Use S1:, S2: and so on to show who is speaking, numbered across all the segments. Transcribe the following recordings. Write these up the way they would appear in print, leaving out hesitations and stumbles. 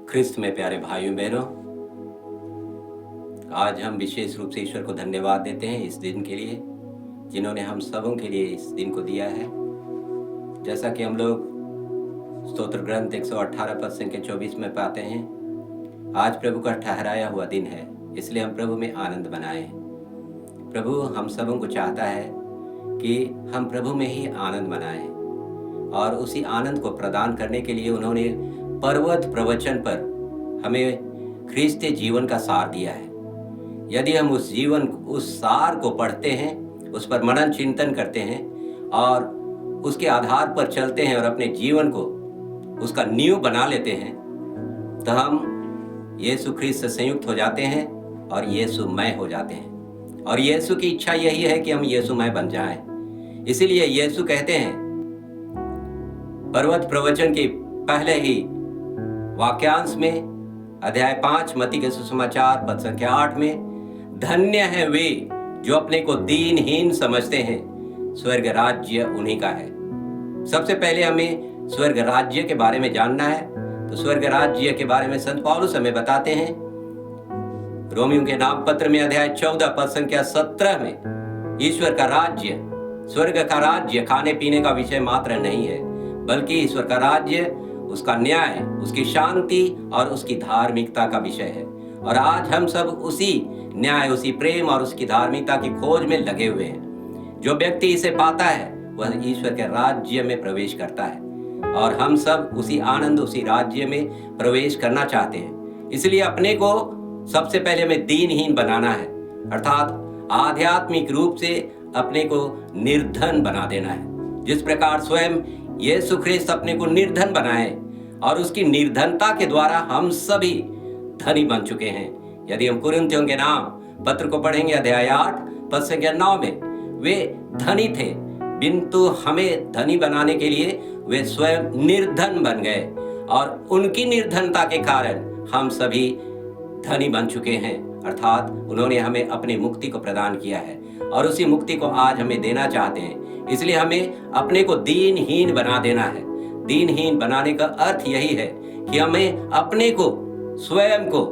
S1: ख्रिस्त में प्यारे भाइयों बहनों, आज हम विशेष रूप से ईश्वर को धन्यवाद देते हैं इस दिन के लिए, जिन्होंने हम सबों के लिए इस दिन को दिया है। जैसा कि हम लोग स्तोत्र ग्रंथ 118 पद संख्या 24 में पाते हैं, आज प्रभु का ठहराया हुआ दिन है, इसलिए हम प्रभु में आनंद मनाएं। प्रभु हम सबों को चाहता है कि हम प्रभु में ही आनंद मनाएं, और उसी आनंद को प्रदान करने के लिए उन्होंने पर्वत प्रवचन पर हमें ख्रिस्तीय जीवन का सार दिया है। यदि हम उस सार को पढ़ते हैं, उस पर मनन चिंतन करते हैं और उसके आधार पर चलते हैं और अपने जीवन को उसका नींव बना लेते हैं, तो हम यीशु ख्रिस्त से संयुक्त हो जाते हैं और यीशुमय हो जाते हैं। और यीशु की इच्छा यही है कि हम यीशुमय बन जाएं। इसीलिए यीशु कहते हैं पर्वत प्रवचन के पहले ही वाक्यांश में अध्याय 5 मत्ती के सुसमाचार पद संख्या 8 में, धन्य है वे जो अपने को दीनहीन समझते हैं, स्वर्ग राज्य उन्हीं का है। सबसे पहले हमें स्वर्ग राज्य के बारे में जानना है। तो स्वर्ग राज्य के बारे में संत पौलुस हमें बताते हैं रोमियों के नाम पत्र में अध्याय 14 पद संख्या 17 में, ईश्वर का राज्य, स्वर्ग का राज्य खाने पीने का विषय मात्र नहीं है, बल्कि ईश्वर का राज्य उसका न्याय, उसकी शांति और उसकी धार्मिकता का विषय है। और आज हम सब उसी न्याय, उसी प्रेम और उसकी धार्मिकता की खोज में लगे हुए हैं। जो व्यक्ति इसे पाता है वह ईश्वर के राज्य में प्रवेश करता है, और हम सब उसी आनंद, उसी राज्य में प्रवेश करना चाहते हैं। इसलिए अपने को सबसे पहले हमें दीनहीन बनाना है, अर्थात आध्यात्मिक रूप से अपने को निर्धन बना देना है। जिस प्रकार स्वयं यीशु ख्रिस्त अपने को निर्धन बनाए और उसकी निर्धनता के द्वारा हम सभी धनी बन चुके हैं। यदि हम कुरिन्थियों के नाम पत्र को पढ़ेंगे अध्याय 8 पद संख्या 9 में, वे धनी थे, किंतु हमें धनी बनाने के लिए वे स्वयं निर्धन बन गए, और उनकी निर्धनता के कारण हम सभी धनी बन चुके हैं। अर्थात उन्होंने हमें अपनी मुक्ति को प्रदान किया है, और उसी मुक्ति को आज हमें देना चाहते हैं। इसलिए हमें अपने को दीनहीन बना देना है। दीनहीन बनाने का अर्थ यही है कि हमें अपने को, स्वयं को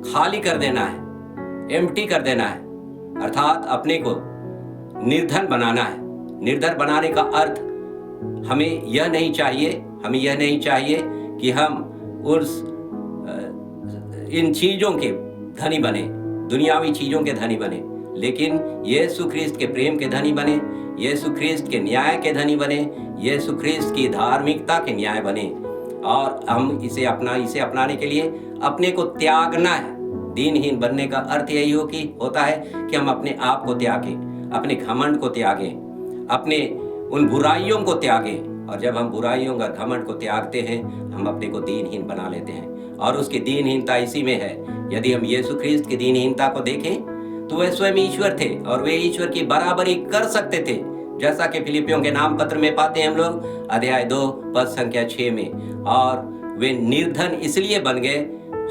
S1: खाली कर देना है, एम्प्टी कर देना है, अर्थात अपने को निर्धन बनाना है। निर्धन बनाने का अर्थ हमें यह नहीं चाहिए कि हम उस इन चीजों के धनी बने, दुनियावी चीजों के धनी बने, लेकिन यीशु ख्रिस्त के प्रेम के धनी बने, यीशु ख्रिस्त के न्याय के धनी बने, यीशु ख्रिस्त की धार्मिकता के न्याय बने। और हम इसे अपनाने के लिए अपने को त्यागना है। दीनहीन बनने का अर्थ यही होता है कि हम अपने आप को त्यागें, अपने घमंड को त्यागें, अपने उन बुराइयों को त्यागें। और जब हम बुराइयों का घमंड को त्यागते हैं, हम अपने को दीनहीन बना लेते हैं, और उसकी दीनहीनता इसी में है। यदि हम यीशु ख्रिस्त की दीनहीनता को देखें तो वह स्वयं ईश्वर थे, और वे ईश्वर की बराबरी कर सकते थे, जैसा कि फिलिपियों के नाम पत्र में पाते हैं हम लोग अध्याय 2 पद संख्या 6 में। और वे निर्धन इसलिए बन गए,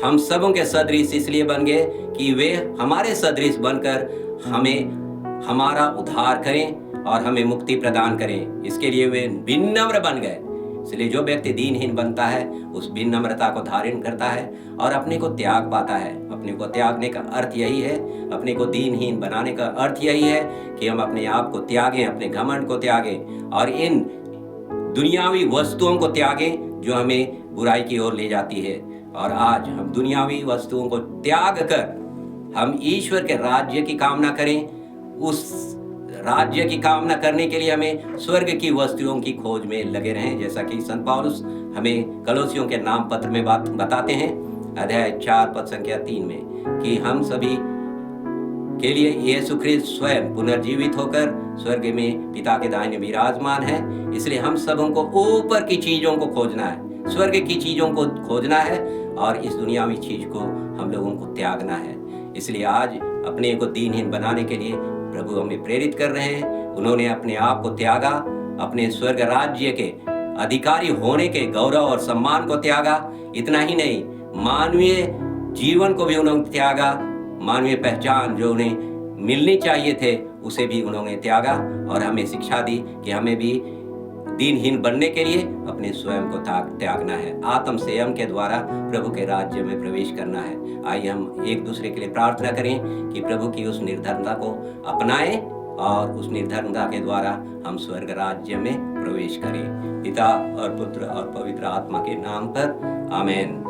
S1: हम सबों के सदृश इसलिए बन गए कि वे हमारे सदृश बनकर हमें हमारा उद्धार करें और हमें मुक्ति प्रदान करें। इसके लिए वे विनम्र बन गए। इसलिए जो व्यक्ति दीनहीन बनता है उस विनम्रता को धारण करता है और अपने को त्याग पाता है। अपने को त्यागने का अर्थ यही है, अपने को दीनहीन बनाने का अर्थ यही है कि हम अपने आप को त्यागें, अपने घमंड को त्यागें, और इन दुनियावी वस्तुओं को त्यागें जो हमें बुराई की ओर ले जाती है। और आज हम दुनियावी वस्तुओं को त्याग कर हम ईश्वर के राज्य की कामना करें। उस राज्य की कामना करने के लिए हमें स्वर्ग की वस्तुओं की खोज में लगे रहें, जैसा कि संत पौलुस हमें कलोसियों के नाम पत्र में बात बताते हैं अध्याय 4 पद संख्या 3 में, कि हम सभी के लिए यीशु ख्रिस्त स्वयं पुनर्जीवित होकर स्वर्ग में पिता के दाहिने विराजमान है। इसलिए हम सबों को ऊपर की चीजों को खोजना है, स्वर्ग की चीजों को खोजना है, और इस दुनियावी चीज को हम लोगों को त्यागना है। इसलिए आज अपने को दीनहीन बनाने के लिए प्रभु हमें प्रेरित कर रहे हैं। उन्होंने अपने आप को त्यागा, अपने स्वर्ग राज्य के अधिकारी होने के गौरव और सम्मान को त्यागा। इतना ही नहीं, मानवीय जीवन को भी उन्होंने त्यागा, मानवीय पहचान जो उन्हें मिलनी चाहिए थे उसे भी उन्होंने त्यागा, और हमें शिक्षा दी कि हमें भी दीनहीन बनने के लिए अपने स्वयं को त्यागना है। आत्म संयम के द्वारा प्रभु के राज्य में प्रवेश करना है। आइए हम एक दूसरे के लिए प्रार्थना करें कि प्रभु की उस निर्धनता को अपनाएं और उस निर्धनता के द्वारा हम स्वर्ग राज्य में प्रवेश करें। पिता और पुत्र और पवित्र आत्मा के नाम पर आमेन।